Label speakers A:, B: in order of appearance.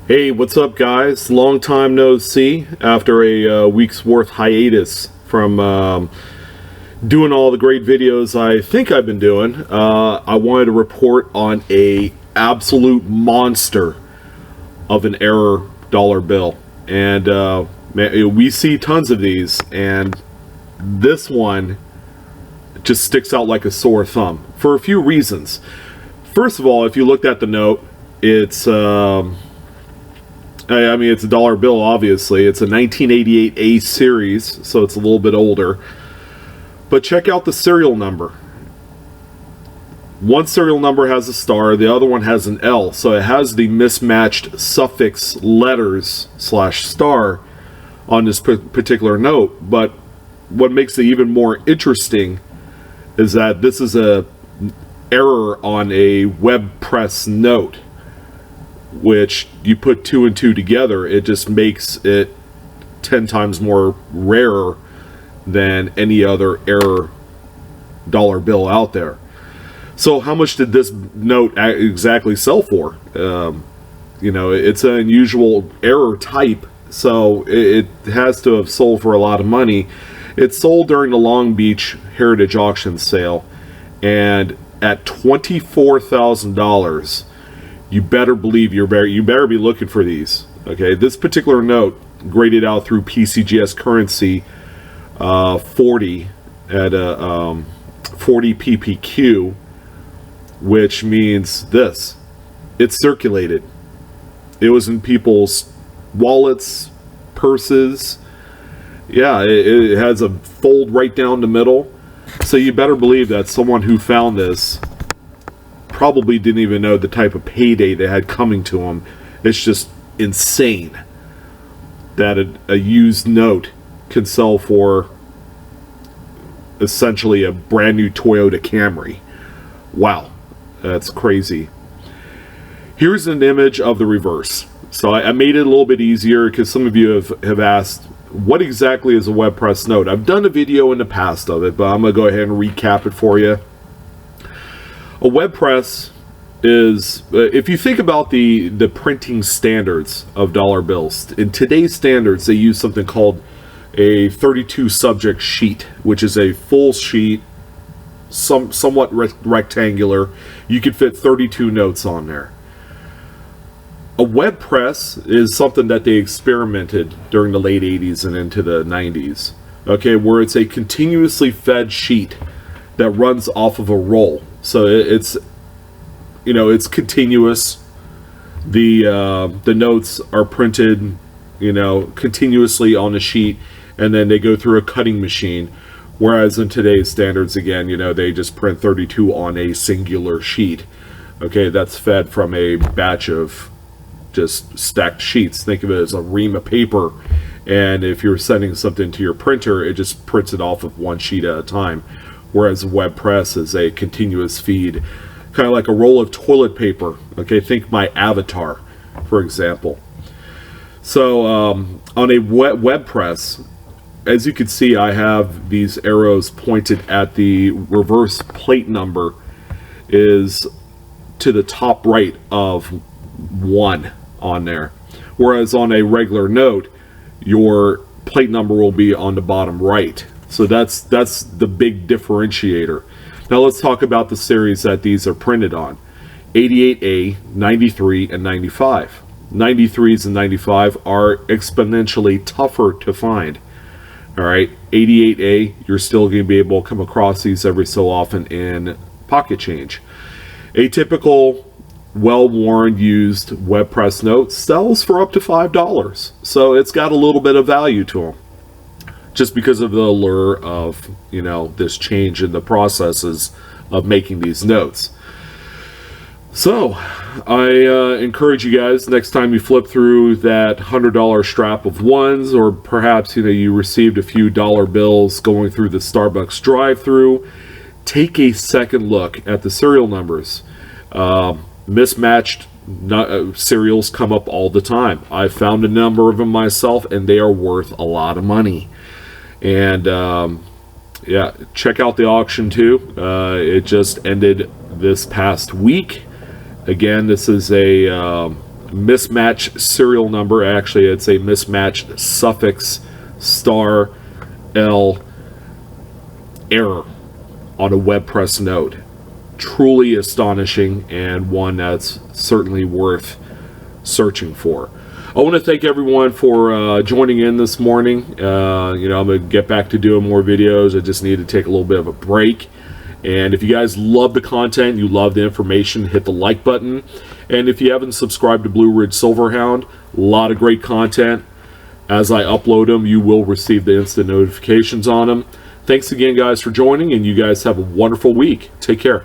A: Hey, what's up, guys? Long time no see after a week's worth hiatus from doing all the great videos I think I've been doing. I wanted to report on a absolute monster of an error dollar bill, and we see tons of these, and this one just sticks out like a sore thumb for a few reasons. First of all, if you looked at the note, it's I mean, it's a dollar bill, obviously. It's a 1988 A series, so it's a little bit older. But check out the serial number. One serial number has a star, the other one has an L, so it has the mismatched suffix letters slash star on this particular note. But what makes it even more interesting is that this is a error on a web press note, which you put two and two together, it just makes it 10 times more rarer than any other error dollar bill out there. So how much did this note exactly sell for? It's an unusual error type, so it has to have sold for a lot of money. It sold during the Long Beach Heritage Auction sale, and at $24,000. You better believe you better be looking for these. Okay, this particular note graded out through PCGS currency 40 at a 40 PPQ, which means this: it's circulated. It was in people's wallets, purses. Yeah, it has a fold right down the middle. So you better believe that someone who found this probably didn't even know the type of payday they had coming to them. It's just insane that a used note can sell for essentially a brand new Toyota Camry. Wow, that's crazy. Here's an image of the reverse. So I made it a little bit easier because some of you have asked, what exactly is a web press note? I've done a video in the past of it, but I'm going to go ahead and recap it for you. A web press is, if you think about the printing standards of dollar bills, in today's standards, they use something called a 32 subject sheet, which is a full sheet, somewhat rectangular. You could fit 32 notes on there. A web press is something that they experimented during the late 80s and into the 90s, okay, where it's a continuously fed sheet that runs off of a roll. So it's continuous. The notes are printed, continuously on a sheet, and then they go through a cutting machine. Whereas in today's standards, again, they just print 32 on a singular sheet. Okay, that's fed from a batch of just stacked sheets. Think of it as a ream of paper, and if you're sending something to your printer, it just prints it off of one sheet at a time. Whereas a web press is a continuous feed, kind of like a roll of toilet paper. Okay, think my avatar, for example. So on a web press, as you can see, I have these arrows pointed at the reverse plate number is to the top right of 1 on there. Whereas on a regular note, your plate number will be on the bottom right. So that's the big differentiator. Now let's talk about the series that these are printed on. 88A, 93, and 95. 93s and 95 are exponentially tougher to find. Alright, 88A, you're still going to be able to come across these every so often in pocket change. A typical well-worn used web press note sells for up to $5. So it's got a little bit of value to them, just because of the allure of, this change in the processes of making these notes. So, I encourage you guys, next time you flip through that $100 strap of ones, or perhaps, you received a few dollar bills going through the Starbucks drive-thru, take a second look at the serial numbers. Mismatched serials come up all the time. I've found a number of them myself, and they are worth a lot of money. And yeah, check out the auction too. It just ended this past week. Again, this is a mismatch serial number. Actually, it's a mismatched suffix star L error on a WebPress node. Truly astonishing, and one that's certainly worth searching for. I want to thank everyone for joining in this morning. I'm going to get back to doing more videos. I just need to take a little bit of a break. And if you guys love the content, you love the information, hit the like button. And if you haven't subscribed to Blue Ridge Silverhound, a lot of great content. As I upload them, you will receive the instant notifications on them. Thanks again, guys, for joining, and you guys have a wonderful week. Take care.